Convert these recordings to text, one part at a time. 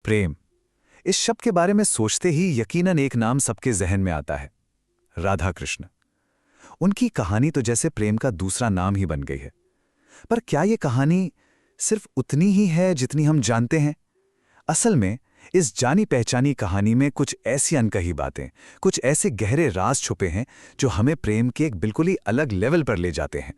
प्रेम। इस शब्द के बारे में सोचते ही यकीनन एक नाम सबके जहन में आता है, राधा कृष्ण। उनकी कहानी तो जैसे प्रेम का दूसरा नाम ही बन गई है। पर क्या ये कहानी सिर्फ उतनी ही है जितनी हम जानते हैं? असल में इस जानी पहचानी कहानी में कुछ ऐसी अनकही बातें, कुछ ऐसे गहरे राज छुपे हैं जो हमें प्रेम के एक बिल्कुल ही अलग लेवल पर ले जाते हैं।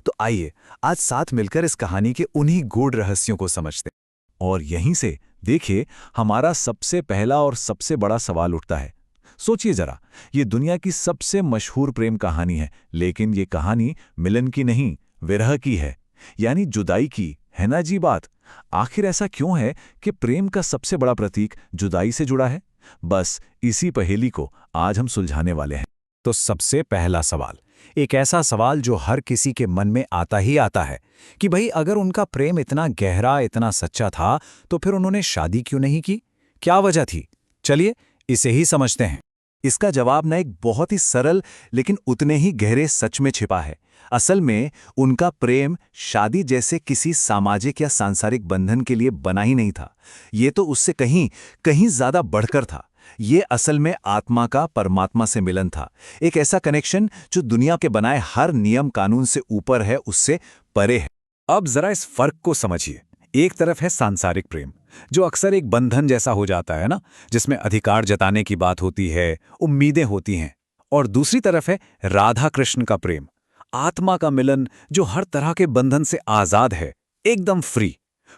तो आइए आज साथ मिलकर इस कहानी के उन्हीं गूढ़ रहस्यों को समझते हैं। और यहीं से देखिए हमारा सबसे पहला और सबसे बड़ा सवाल उठता है। सोचिए जरा, ये दुनिया की सबसे मशहूर प्रेम कहानी है, लेकिन ये कहानी मिलन की नहीं, विरह की है, यानी जुदाई की। है ना जी बात? आखिर ऐसा क्यों है कि प्रेम का सबसे बड़ा प्रतीक जुदाई से जुड़ा है? बस इसी पहेली को आज हम सुलझाने वाले हैं। तो सबसे पहला सवाल, एक ऐसा सवाल जो हर किसी के मन में आता ही आता है कि भाई अगर उनका प्रेम इतना गहरा, इतना सच्चा था तो फिर उन्होंने शादी क्यों नहीं की? क्या वजह थी? चलिए इसे ही समझते हैं। इसका जवाब ना एक बहुत ही सरल लेकिन उतने ही गहरे सच में छिपा है। असल में उनका प्रेम शादी जैसे किसी सामाजिक या सांसारिक बंधन के लिए बना ही नहीं था। ये तो उससे कहीं कहीं ज्यादा बढ़कर था। ये असल में आत्मा का परमात्मा से मिलन था। एक ऐसा कनेक्शन जो दुनिया के बनाए हर नियम कानून से ऊपर है, उससे परे है। अब जरा इस फर्क को समझिए। एक तरफ है सांसारिक प्रेम, जो अक्सर एक बंधन जैसा हो जाता है ना, जिसमें अधिकार जताने की बात होती है, उम्मीदें होती हैं। और दूसरी तरफ है राधा कृष्ण का प्रेम, आत्मा का मिलन, जो हर तरह के बंधन से आजाद है, एकदम फ्री,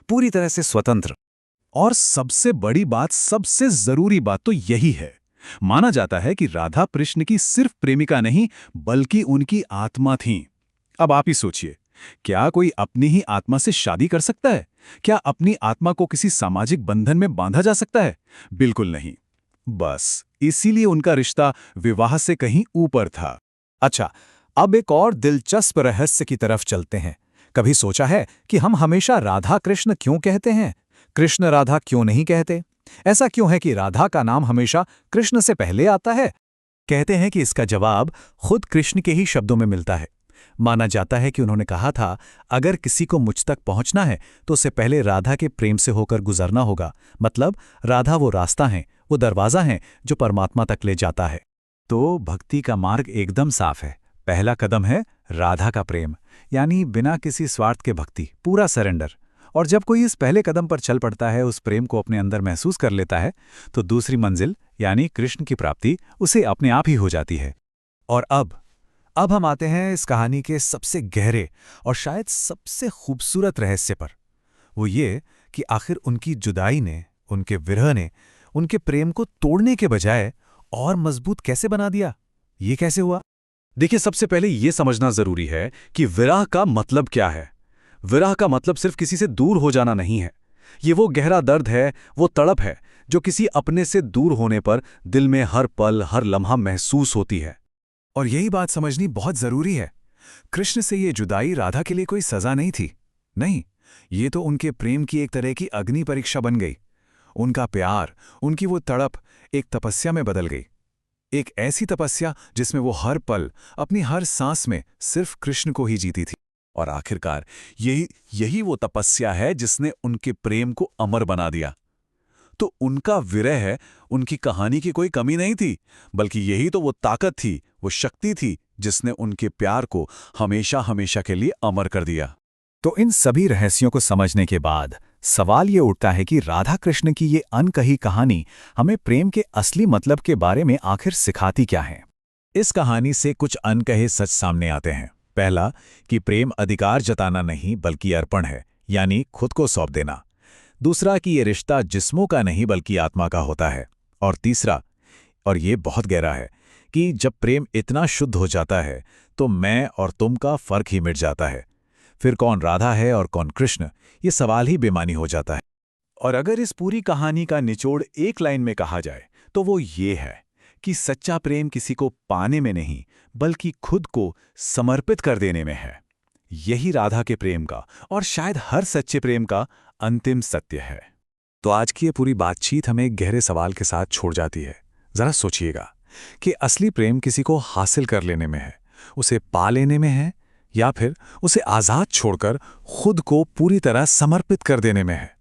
पूरी तरह से स्वतंत्र। और सबसे बड़ी बात, सबसे जरूरी बात तो यही है, माना जाता है कि राधा कृष्ण की सिर्फ प्रेमिका नहीं बल्कि उनकी आत्मा थीं। अब आप ही सोचिए, क्या कोई अपनी ही आत्मा से शादी कर सकता है? क्या अपनी आत्मा को किसी सामाजिक बंधन में बांधा जा सकता है? बिल्कुल नहीं। बस इसीलिए उनका रिश्ता विवाह से कहीं ऊपर था। अच्छा, अब एक और दिलचस्प रहस्य की तरफ चलते हैं। कभी सोचा है कि हम हमेशा राधा कृष्ण क्यों कहते हैं, कृष्ण राधा क्यों नहीं कहते? ऐसा क्यों है कि राधा का नाम हमेशा कृष्ण से पहले आता है? कहते हैं कि इसका जवाब खुद कृष्ण के ही शब्दों में मिलता है। माना जाता है कि उन्होंने कहा था, अगर किसी को मुझ तक पहुंचना है तो उससे पहले राधा के प्रेम से होकर गुजरना होगा। मतलब राधा वो रास्ता है, वो दरवाजा है जो परमात्मा तक ले जाता है। तो भक्ति का मार्ग एकदम साफ है। पहला कदम है राधा का प्रेम, यानी बिना किसी स्वार्थ के भक्ति, पूरा सरेंडर। और जब कोई इस पहले कदम पर चल पड़ता है, उस प्रेम को अपने अंदर महसूस कर लेता है, तो दूसरी मंजिल यानी कृष्ण की प्राप्ति उसे अपने आप ही हो जाती है। और अब हम आते हैं इस कहानी के सबसे गहरे और शायद सबसे खूबसूरत रहस्य पर। वो ये कि आखिर उनकी जुदाई ने, उनके विरह ने उनके प्रेम को तोड़ने के बजाय और मजबूत कैसे बना दिया? ये कैसे हुआ? देखिए, सबसे पहले ये समझना जरूरी है कि विरह का मतलब क्या है। विरह का मतलब सिर्फ किसी से दूर हो जाना नहीं है। ये वो गहरा दर्द है, वो तड़प है जो किसी अपने से दूर होने पर दिल में हर पल, हर लम्हा महसूस होती है। और यही बात समझनी बहुत जरूरी है। कृष्ण से ये जुदाई राधा के लिए कोई सजा नहीं थी। नहीं, ये तो उनके प्रेम की एक तरह की अग्नि परीक्षा बन गई। उनका प्यार, उनकी वो तड़प एक तपस्या में बदल गई। एक ऐसी तपस्या जिसमें वो हर पल, अपनी हर सांस में सिर्फ कृष्ण को ही जीती थी। और आखिरकार यही वो तपस्या है जिसने उनके प्रेम को अमर बना दिया। तो उनका विरह उनकी कहानी की कोई कमी नहीं थी, बल्कि यही तो वो ताकत थी, वो शक्ति थी जिसने उनके प्यार को हमेशा हमेशा के लिए अमर कर दिया। तो इन सभी रहस्यों को समझने के बाद सवाल ये उठता है कि राधा कृष्ण की ये अनकही कहानी हमें प्रेम के असली मतलब के बारे में आखिर सिखाती क्या है? इस कहानी से कुछ अनकहे सच सामने आते हैं। पहला, कि प्रेम अधिकार जताना नहीं बल्कि अर्पण है, यानी खुद को सौंप देना। दूसरा, कि ये रिश्ता जिस्मों का नहीं बल्कि आत्मा का होता है। और तीसरा, और ये बहुत गहरा है, कि जब प्रेम इतना शुद्ध हो जाता है तो मैं और तुम का फर्क ही मिट जाता है। फिर कौन राधा है और कौन कृष्ण, ये सवाल ही बेमानी हो जाता है। और अगर इस पूरी कहानी का निचोड़ एक लाइन में कहा जाए तो वो ये है कि सच्चा प्रेम किसी को पाने में नहीं बल्कि खुद को समर्पित कर देने में है। यही राधा के प्रेम का और शायद हर सच्चे प्रेम का अंतिम सत्य है। तो आज की ये पूरी बातचीत हमें एक गहरे सवाल के साथ छोड़ जाती है। जरा सोचिएगा कि असली प्रेम किसी को हासिल कर लेने में है, उसे पा लेने में है, या फिर उसे आजाद छोड़कर खुद को पूरी तरह समर्पित कर देने में है।